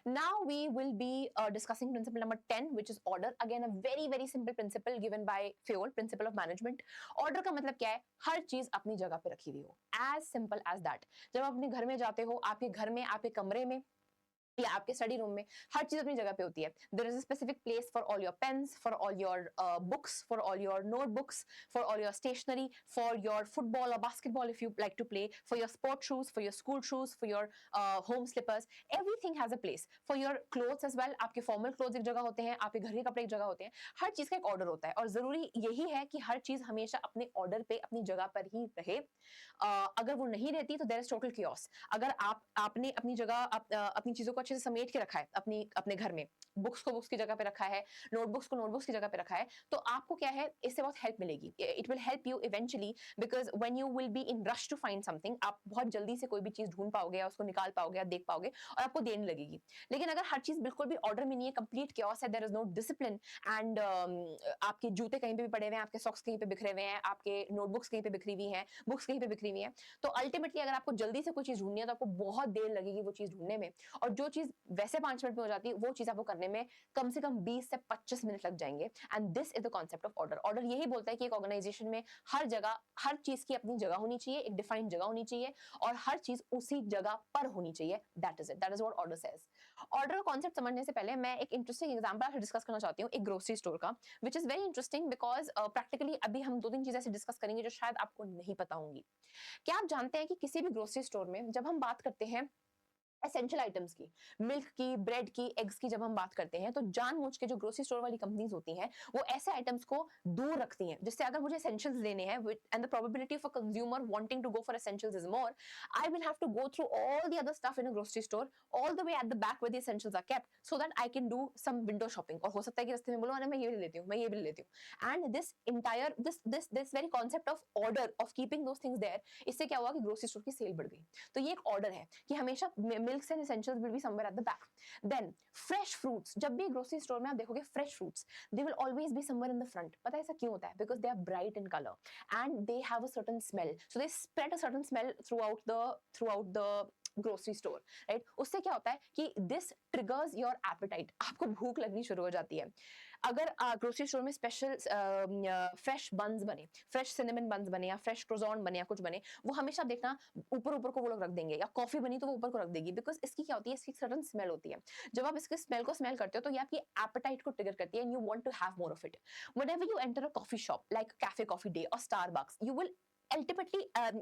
Now we will be discussing principle number 10, which is order. Again, a very very simple principle given by Fayol, principle of management. Order का मतलब क्या है? हर चीज अपनी जगह पे रखी हुई हो. As simple as that. जब आप अपने घर में जाते हो, आपके घर में, आपके कमरे में या आपके स्टडी रूम में हर चीज अपनी जगह पे होती है. There is a specific place for all your pens, for all your books, for all your notebooks, for all your stationery, for your football और basketball if you like to play, for your sport shoes, for your school shoes, for your home slippers. Everything has a place. For your clothes as well. आपके formal clothes एक जगह होते हैं, आपके घर के कपड़े एक जगह होते हैं. हर चीज का एक ऑर्डर होता है और जरूरी यही है कि हर चीज हमेशा अपने ऑर्डर पे अपनी जगह पर ही रहे. अगर वो नहीं रहती तो देयर इज टोटल कियोस. अगर आपने अपनी जगह अपनी चीजों को अच्छे से समेट के रखा है अपने घर में, बुक्स को बुक्स की जगह पे रखा है, नोटबुक्स को नोटबुक्स की जगह पे रखा है, तो आपको क्या है, इससे बहुत हेल्प मिलेगी. It will help you eventually because when you will be in rush to find something, आप बहुत जल्दी से कोई भी चीज ढूंढ पाओगे या उसको निकाल पाओगे या देख पाओगे और आपको देने लगेगी. लेकिन अगर हर चीज बिल्कुल भी ऑर्डर में नहीं है, कंप्लीट chaos है, there is no discipline and आपके जूते कहीं पे भी पड़े हुए हैं, आपके सॉक्स कहीं पे बिखरे हुए हैं, आपके नोटबुक्स कहीं पे बिखरी हुई हैं, बुक्स कहीं पे बिखरी हुई हैं, तो अल्टीमेटली अगर आपको जल्दी से कोई चीज ढूंढनी है तो आपको बहुत देर लगेगी वो चीज ढूंढने में. और जो चीज वैसे 5 मिनट में हो जाती है, वो चीज आपको करने में कम से कम 20 से 25 मिनट लग जाएंगे. And this is the concept of order. Order यही बोलता है कि एक ऑर्गेनाइजेशन में हर जगह हर चीज की अपनी जगह होनी चाहिए, एक डिफाइंड जगह होनी चाहिए और हर चीज उसी जगह पर होनी चाहिए. That is it. That is what order says. Order का कॉन्सेप्ट समझने से पहले मैं एक इंटरेस्टिंग एग्जांपल डिस्कस करना चाहती हूँ, एक ग्रोसरी स्टोर का, which is very interesting because practically अभी हम 2-3 चीजें ऐसे डिस्कस करेंगे जो शायद आपको नहीं पता होंगी. क्या आप जानते हैं कि किसी भी ग्रोसरी स्टोर में जब हम बात करते हैं एसेंशियल आइटम्स की, मिल्क की, ब्रेड की, एग्स की, जब हम बात करते हैं तो जानबूझ के जो ग्रोसरी स्टोर वाली कंपनीज होती हैं वो ऐसे आइटम्स को दूर रखती हैं जिससे अगर मुझे एसेंशियल्स लेने हैं and the probability of a consumer wanting to go for essentials is more, I will have to go through all the other stuff in a grocery store all the way at the back where the essentials are kept so that I can do some window shopping. और हो सकता है कि रास्ते में बोलो अरे मैं ये भी ले लेती हूँ, मैं ये भी ले लेती हूँ. And this entire this very concept of order of keeping those things there, इससे क्या हुआ कि ग्रोसरी स्टोर की सेल बढ़ गई. तो ये एक ऑर्डर है कि हमेशा milk and essentials will be somewhere at the back. Then fresh fruits, जब भी ग्रोसरी स्टोर में आप देखोगे fresh fruits, they will always be somewhere in the front. पता है ऐसा क्यों होता है? Because they are bright in color and they have a certain smell. So they spread a certain smell throughout the grocery store, right. उससे क्या होता है कि दिस ट्रिगर्स योर एपेटाइट. आपको भूख लगनी शुरू हो जाती है. अगर ग्रोसरी स्टोर में स्पेशल फ्रेश बन्स बने, फ्रेश सिनेमन बन्स बने या फ्रेश क्रोजॉन बने या कुछ बने, वो हमेशा देखना ऊपर ऊपर को वो लोग रख देंगे. या कॉफी बनी तो वो ऊपर को रख देगी बिकॉज इसकी क्या होती है, इसकी सर्टन स्मेल होती है. जब आप इसके स्मेल को स्मेल करते हो तो ये आपकी एपेटाइट को ट्रिगर करती है and you want to have more of it. Whenever you enter a coffee shop like Cafe Coffee Day और Starbucks, you will ultimately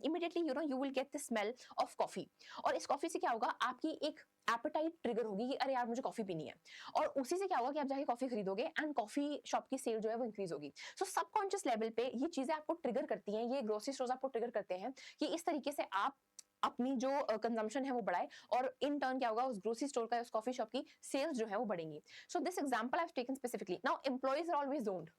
immediately you will get the smell of coffee. और इस coffee से क्या होगा, आपकी एक apatite trigger होगी कि अरे यार मुझे कॉफी पीनी है. और उसी से क्या होगा कि आप जाके कॉफी खरीदोगे एंड कॉफी शॉप की सेल जो है वो इंक्रीज होगी. सो सबकॉन्शियस लेवल पे ये चीजें आपको ट्रिगर करती हैं, ये ग्रोसरी स्टोर्स आपको ट्रिगर करते हैं कि इस तरीके से आप अपनी जो कंजम्पशन है वो बढ़ाए और इन टर्न क्या होगा, उस ग्रोसरी स्टोर का, उस कॉफी शॉप की सेल्स जो है वो बढ़ेंगी. So this example I have taken specifically. Now employees are always zoned.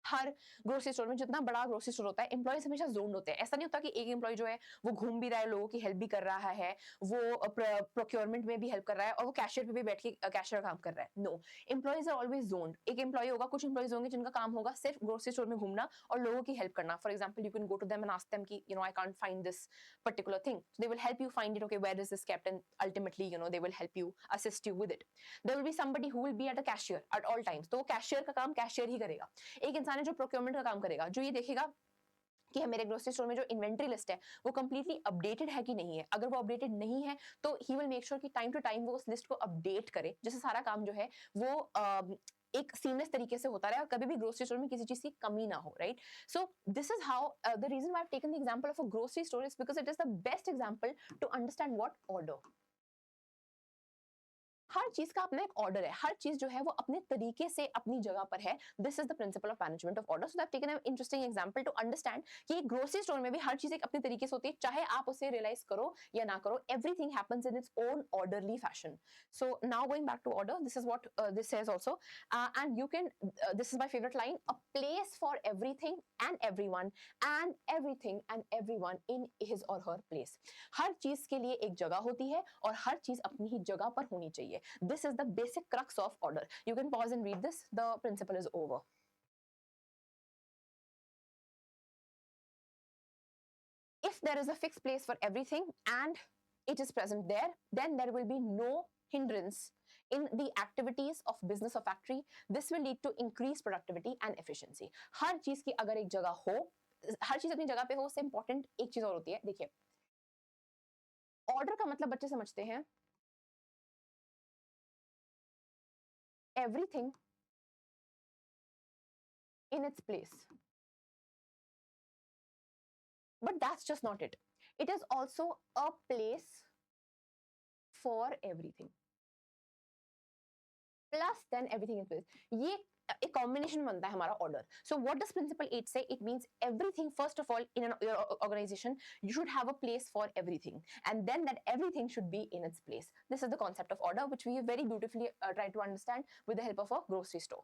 हर ग्रोसरी स्टोर में, जितना बड़ा ग्रोसरी स्टोर होता है, एम्प्लॉइज हमेशा जोन्ड होते हैं. ऐसा नहीं होता कि एक एम्प्लॉय जो है वो घूम भी रहा है, लोगों की हेल्प भी कर रहा है, वो प्रोक्योरमेंट में भी हेल्प कर रहा है और वो कैशियर पे भी बैठ के कैशियर काम कर रहा है. No, employees are always zoned. एक एम्प्लॉय होगा, कुछ एम्प्लॉइज होंगे जिनका काम होगा सिर्फ ग्रोसरी स्टोर में घूमना और लोगों की हेल्प करना. For example, you can go to them and ask them कि I can't find this particular thing. They will help you find it. Okay, where is this kept? And ultimately they will help you, assist you with it. There will be somebody who will be at a cashier at all times. तो वो cashier का काम cashier ही करेगा. एक इंसान है जो procurement का काम करेगा, जो ये देखेगा कि मेरे ग्रोसरी स्टोर में जो इन्वेंट्री लिस्ट है वो कंप्लीटली अपडेटेड है कि नहीं है. अगर वो अपडेटेड नहीं है तो ही विल मेक श्योर कि टाइम टू टाइम वो उस लिस्ट को अपडेट करे, जिससे सारा काम जो है वो एक सीमलेस तरीके से होता रहे और कभी भी ग्रोसरी स्टोर में किसी चीज की कमी ना हो, right. So this is how the reason why I have taken the example of a grocery store is because it is the best example to understand what order. हर चीज का अपना एक ऑर्डर है, हर चीज जो है वो अपने तरीके से अपनी जगह पर है. This is the principle of management of order. So that taken an interesting example to understand कि ग्रोसरी स्टोर में भी हर चीज एक अपने तरीके से होती है, चाहे आप उसे रियलाइज करो या ना करो. Everything happens in its own orderly fashion. So now going back to order, this is what this says also and you can this is my favourite line, a place for everything and everyone and everything and everyone in his or her place. हर चीज के लिए एक जगह होती है और हर चीज अपनी ही जगह पर होनी चाहिए. This is the basic crux of order. You can pause and read this. The principle is over. If there is a fixed place for everything and it is present there, then there will be no hindrance in the activities of business or factory, this will lead to increased productivity and efficiency. हर चीज की अगर एक जगह हो, हर चीज अपनी जगह पे हो, उससे इंपॉर्टेंट एक चीज और होती है. देखिए, ऑर्डर का मतलब बच्चे समझते हैं everything in its place. But that's just not it. It is also a place for everything. Plus then everything in place. ये एक combination बनता है हमारा order. So what does principle 8 say? It means everything, first of all, in your organization, you should have a place for everything. And then that everything should be in its place. This is the concept of order, which we very beautifully try to understand with the help of a grocery store.